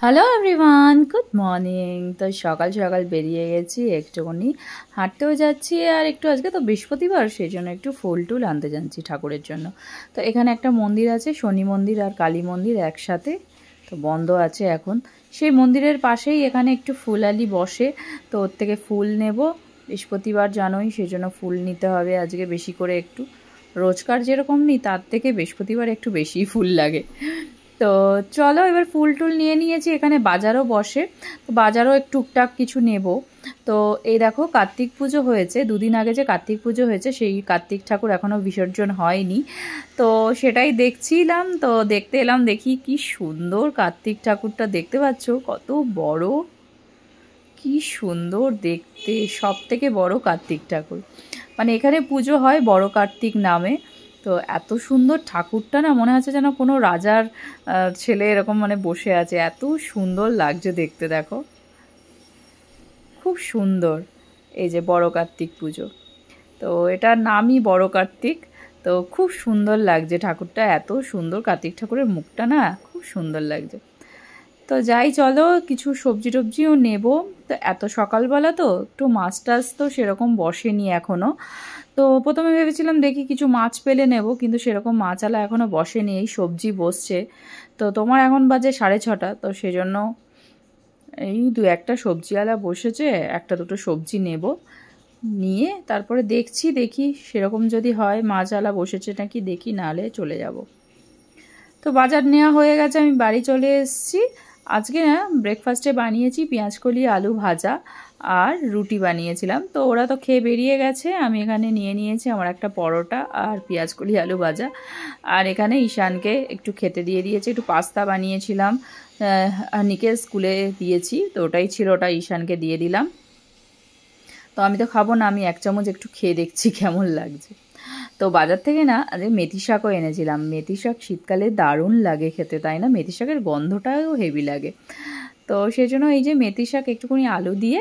Hello everyone, good morning. তো সকাল সকাল বেরিয়ে গেছি, একটুখানি হাঁটতেও যাচ্ছি, আর একটু আজকে তো বৃহস্পতিবার, সেই জন্য একটু ফুল টুল আনতে যাচ্ছি ঠাকুরের জন্য। তো এখানে একটা মন্দির আছে, শনি মন্দির আর কালী মন্দির একসাথে, তো বন্ধ আছে এখন। সেই মন্দিরের পাশেই এখানে একটু ফুলালি বসে, তো ওর থেকে ফুল নেব। বৃহস্পতিবার জানোই, সেই জন্য ফুল নিতে হবে আজকে বেশি করে একটু। রোজকার যেরকম নিই তার থেকে বৃহস্পতিবার একটু বেশি ফুল লাগে। তো চলো এবার ফুল টুল নিয়ে নিয়েছি, এখানে বাজারও বসে, তো বাজারও একটু টুকটাক কিছু নেব। তো এই দেখো কার্তিক পুজো হয়েছে, দুদিন আগে যে কার্তিক পুজো হয়েছে সেই কার্তিক ঠাকুর এখনও বিসর্জন হয়নি, তো সেটাই দেখছিলাম। তো দেখতে এলাম, দেখি কি সুন্দর কার্তিক ঠাকুরটা, দেখতে পাচ্ছ কত বড়, কি সুন্দর দেখতে, সব থেকে বড় কার্তিক ঠাকুর। মানে এখানে পুজো হয় বড় কার্তিক নামে। তো এত সুন্দর ঠাকুরটা না, মনে হচ্ছে যেন কোনো রাজার ছেলে এরকম মানে বসে আছে, এত সুন্দর লাগছে দেখতে। দেখো খুব সুন্দর, এই যে বড় কার্তিক পুজো, তো এটার নামই বড় কার্তিক। তো খুব সুন্দর লাগছে ঠাকুরটা, এত সুন্দর কার্তিক ঠাকুরের মুখটা না, খুব সুন্দর লাগছে। তো যাই, চলো কিছু সবজি টবজিও নেব। তো এত সকালবেলা তো একটু মাছ টাছ তো সেরকম বসেনি এখনও। তো প্রথমে ভেবেছিলাম দেখি কিছু মাছ পেলে নেব, কিন্তু সেরকম মাছালা এখনও বসেনি, এই সবজি বসছে। তো তোমার এখন বাজে 6:30, তো সেজন্য এই দু একটা সবজিওয়ালা বসেছে, একটা দুটো সবজি নেব, নিয়ে তারপরে দেখি সেরকম যদি হয় মাছওয়ালা বসেছে নাকি দেখি, নাহলে চলে যাব। তো বাজার নেওয়া হয়ে গেছে, আমি বাড়ি চলে এসেছি। আজকে না ব্রেকফাস্টে বানিয়েছি পেঁয়াজকলি আলু ভাজা আর রুটি বানিয়েছিলাম। তো ওরা তো খেয়ে বেরিয়ে গেছে, আমি এখানে নিয়ে নিয়েছি আমার একটা পরোটা আর পেঁয়াজকলি আলু ভাজা। আর এখানে ঈশানকে একটু খেতে দিয়ে দিয়েছি, একটু পাস্তা বানিয়েছিলাম, আর নিকেল স্কুলে দিয়েছি, তো ওটাই ছিল, ওটা ঈশানকে দিয়ে দিলাম। তো আমি তো খাবো না, আমি এক চামচ একটু খেয়ে দেখছি কেমন লাগছে। তো বাজার থেকে না আজ মেথি শাকও এনেছিলাম। মেথি শাক শীতকালে দারুণ লাগে খেতে, তাই না? মেথি শাকের গন্ধটাও হেভি লাগে। তো সেই জন্য এই যে মেথি শাক একটুখানি আলু দিয়ে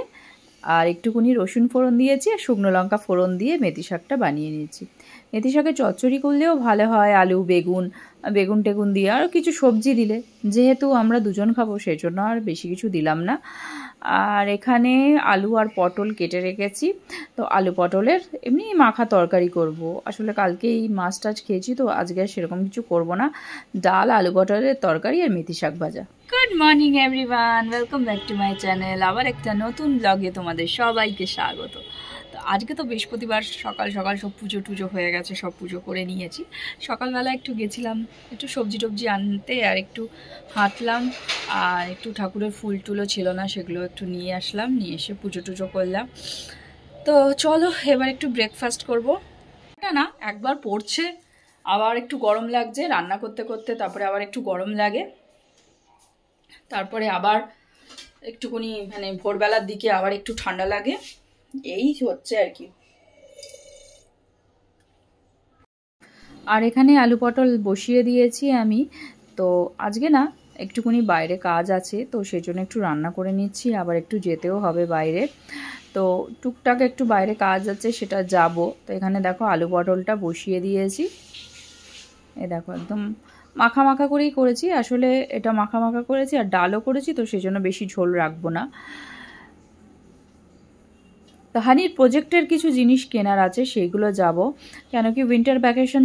আর একটুখানি রসুন ফোড়ন দিয়েছি, আর শুকনো লঙ্কা ফোড়ন দিয়ে মেথি শাকটা বানিয়ে নিয়েছি। মেথি শাকের চচ্চড়ি করলেও ভালো হয়, আলু বেগুন টেগুন দিয়ে আরও কিছু সবজি দিলে। যেহেতু আমরা দুজন খাবো সেই জন্য আর বেশি কিছু দিলাম না। আর এখানে আলু আর পটল কেটে রেখেছি, তো আলু পটলের এমনি মাখা তরকারি করব। আসলে কালকেই মাছ টাছ খেয়েছি, তো আজকে আর সেরকম কিছু করব না। ডাল, আলু পটলের তরকারি আর মেথি শাক ভাজা। Good morning everyone, welcome back to my channel. আবার একটা নতুন ব্লগে তোমাদের সবাইকে স্বাগত। তো আজকে তো বৃহস্পতিবার, সকাল সকাল সব পুজো টুজো হয়ে গেছে, সব পুজো করে নিয়েছি। সকালবেলা একটু গেছিলাম একটু সবজি টবজি আনতে, আর একটু হাঁটলাম, আর একটু ঠাকুরের ফুল টুলও ছিল না, সেগুলো একটু নিয়ে আসলাম, নিয়ে এসে পুজো টুজো করলাম। তো চলো এবার একটু ব্রেকফাস্ট করবো। এটা না একবার পড়ছে, আবার একটু গরম লাগছে রান্না করতে করতে, তারপরে আবার একটু গরম লাগে, তারপরে আবার একটুখানি মানে ভোরবেলার দিকে আবার একটু ঠান্ডা লাগে, এই হচ্ছে আর কি। আর এখানে আলু পটল বসিয়ে দিয়েছি আমি। তো আজকে না একটুখানি বাইরে কাজ আছে, তো সেই জন্য একটু রান্না করে নিচ্ছি, আবার একটু যেতেও হবে বাইরে। তো টুকটাক একটু বাইরে কাজ আছে, সেটা যাব। তো এখানে দেখো আলু পটলটা বসিয়ে দিয়েছি, এ দেখো একদম মাখা মাখা করেই করেছি, আসলে এটা মাখা মাখা করেছি আর ডালও করেছি, তো সেই জন্য বেশি ঝোল রাখবো না। তো হানির প্রজেক্টের কিছু জিনিস কেনার আছে, সেইগুলো যাব, কেন কি উইন্টার ভ্যাকেশন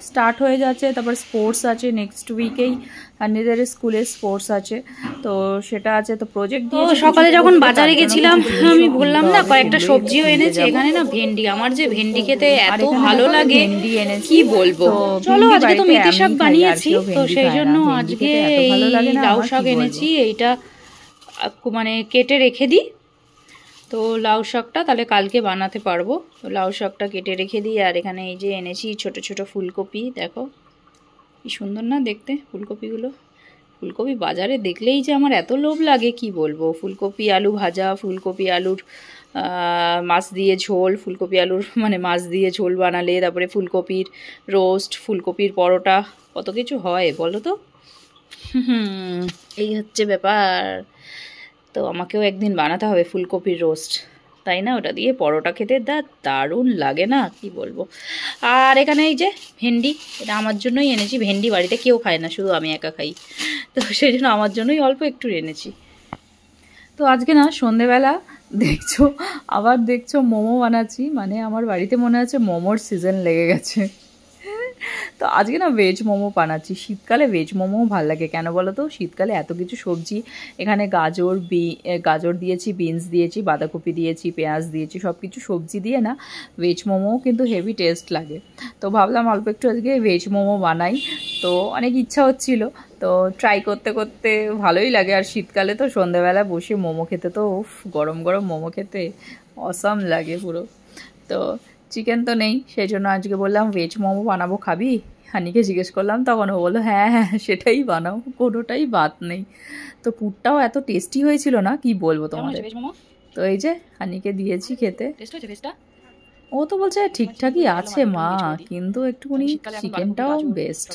স্টার্ট হয়ে যাচ্ছে, তারপর স্পোর্টস আছে নেক্সট উইকেই, হানিদের স্কুলে স্পোর্টস আছে, তো সেটা আছে। তো প্রজেক্ট দিয়ে সকালে যখন বাজারে গেছিলাম আমি বললাম না কয়েকটা সবজিও এনেছি। এখানে না ভেন্ডি, আমার যে ভেন্ডি খেতে এত ভালো লাগে ভেন্ডি এনেছি, কি বলবো। চলো আজকে তো মেথি শাক বানিয়েছি, তো সেই জন্য আজকে এই লাউ শাক এনেছি, এইটা মানে কেটে রেখে দিই, তো লাউ শাকটা তাহলে কালকে বানাতে পারবো। তো লাউ শাকটা কেটে রেখে দিই। আর এখানে এই যে এনেছি ছোট ছোট ফুলকপি, দেখো কি সুন্দর না দেখতে ফুলকপিগুলো। ফুলকপি বাজারে দেখলেই যে আমার এত লোভ লাগে কি বলবো। ফুলকপি আলু ভাজা, ফুলকপি আলুর মাছ দিয়ে ঝোল, ফুলকপি আলুর মানে মাছ দিয়ে ঝোল বানালে, তারপরে ফুলকপির রোস্ট, ফুলকপির পরোটা, কত কিছু হয় বলো তো। এই হচ্ছে ব্যাপার। তো আমাকেও একদিন বানাতে হবে ফুলকপির রোস্ট। তাই না? ওটা দিয়ে পরোটা খেতে দারুণ লাগে না, কি বলবো। আর এখানে এই যে ভেন্ডি, এটা আমার জন্যই এনেছি। ভেন্ডি বাড়িতে কেউ খায় না, শুধু আমি একা খাই, তো সেই জন্য আমার জন্যই অল্প একটু এনেছি। তো আজকে না সন্ধেবেলা দেখছো মোমো বানাচ্ছি, মানে আমার বাড়িতে মনে আছে মোমোর সিজন লেগে গেছে। তো আজকে না ভেজ মোমো বানাচ্ছি। শীতকালে ভেজ মোমো ভালো লাগে, কেন বলো তো? শীতকালে এত কিছু সবজি, এখানে গাজর দিয়েছি, বিনস দিয়েছি, বাঁধাকপি দিয়েছি, পেঁয়াজ দিয়েছি, সব কিছু সবজি দিয়ে না ভেজ মোমোও কিন্তু হেভি টেস্ট লাগে। তো ভাবলাম অল্প একটু আজকে ভেজ মোমো বানাই। তো অনেক ইচ্ছা হচ্ছিল, তো ট্রাই করতে করতে ভালোই লাগে। আর শীতকালে তো সন্ধ্যেবেলা বসে মোমো খেতে তো গরম গরম মোমো খেতে অসাম লাগে পুরো। তো চিকেন তো নেই, সেই জন্য আজকে বললাম ভেজ মোমো বানাবো, খাবি? হানিকে জিজ্ঞেস করলাম, তখন ও বললো হ্যাঁ হ্যাঁ সেটাই বানাও, কোনোটাই বাদ নেই। তো পুরটাও এত টেস্টি হয়েছিল না, কি বলবো তোমাদের। তো এই যে হানিকে দিয়েছি খেতে। ও তো বলছে ঠিকঠাকই আছে মা, কিন্তু একটুখানি চিকেনটাও বেস্ট,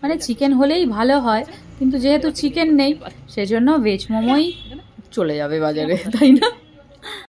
মানে চিকেন হলেই ভালো হয়, কিন্তু যেহেতু চিকেন নেই সেজন্য ভেজ মোমোই চলে যাবে বাজারে, তাই না?